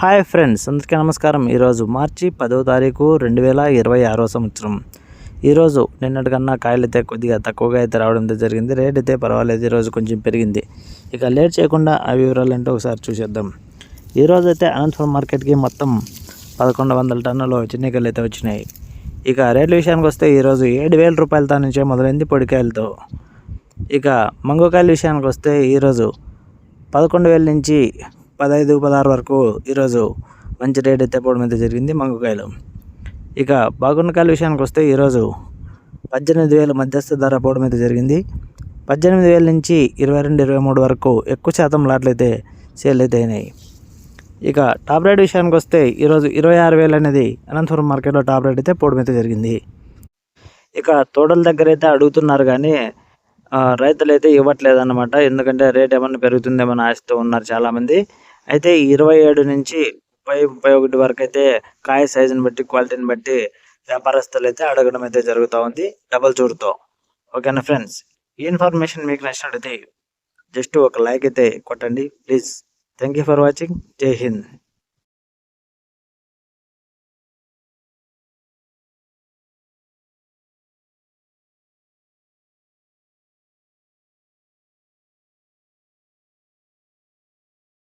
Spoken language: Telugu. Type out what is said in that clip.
హాయ్ ఫ్రెండ్స్, అందరికీ నమస్కారం. ఈరోజు మార్చి 10వ తారీఖు 2026 సంవత్సరం. ఈరోజు నిన్నటికన్నా కాయలు అయితే కొద్దిగా తక్కువగా అయితే రావడం జరిగింది. రేట్ అయితే పర్వాలేదు, ఈరోజు కొంచెం పెరిగింది. ఇక లేట్ చేయకుండా ఆ వివరాలు ఏంటో ఒకసారి చూసేద్దాం. ఈరోజు అయితే అనంతపురం మార్కెట్కి మొత్తం 1100 టన్నులు చిన్నకాయలు అయితే వచ్చినాయి. ఇక రేట్ల విషయానికి వస్తే ఈరోజు 7,000 రూపాయలతో నుంచే మొదలైంది పొడికాయలతో. ఇక మంగోకాయల విషయానికి వస్తే ఈరోజు 11,000 నుంచి 15-16 వరకు ఈరోజు మంచి రేట్ అయితే పోవడం అయితే జరిగింది మంగకాయలు. ఇక బాగున్నకాయల విషయానికి వస్తే ఈరోజు 18,000 మధ్యస్థ ధర పోవడం అయితే జరిగింది. 18,000 నుంచి 22-23 వరకు ఎక్కువ శాతం లాట్లు అయితే సేల్ అయితే అయినాయి. ఇక టాప్ రేట్ విషయానికి వస్తే ఈరోజు 26,000 అనేది అనంతపురం మార్కెట్లో టాప్ రేట్ అయితే పోవడం అయితే జరిగింది. ఇక తోటల దగ్గర అయితే అడుగుతున్నారు కానీ రైతులు అయితే ఇవ్వట్లేదు అన్నమాట. ఎందుకంటే రేట్ ఏమన్నా పెరుగుతుందేమో ఆశతో ఉన్నారు చాలామంది. అయితే 27 నుంచి 30-31 వరకు అయితే కాయ సైజుని బట్టి, క్వాలిటీని బట్టి వ్యాపారస్తులు అయితే అడగడం అయితే జరుగుతూ ఉంది డబల్ చూరుతో. ఓకేనా ఫ్రెండ్స్, ఈ ఇన్ఫర్మేషన్ మీకు నచ్చినట్లయితే జస్ట్ ఒక లైక్ అయితే కొట్టండి please. Thank you for watching. జై హింద్.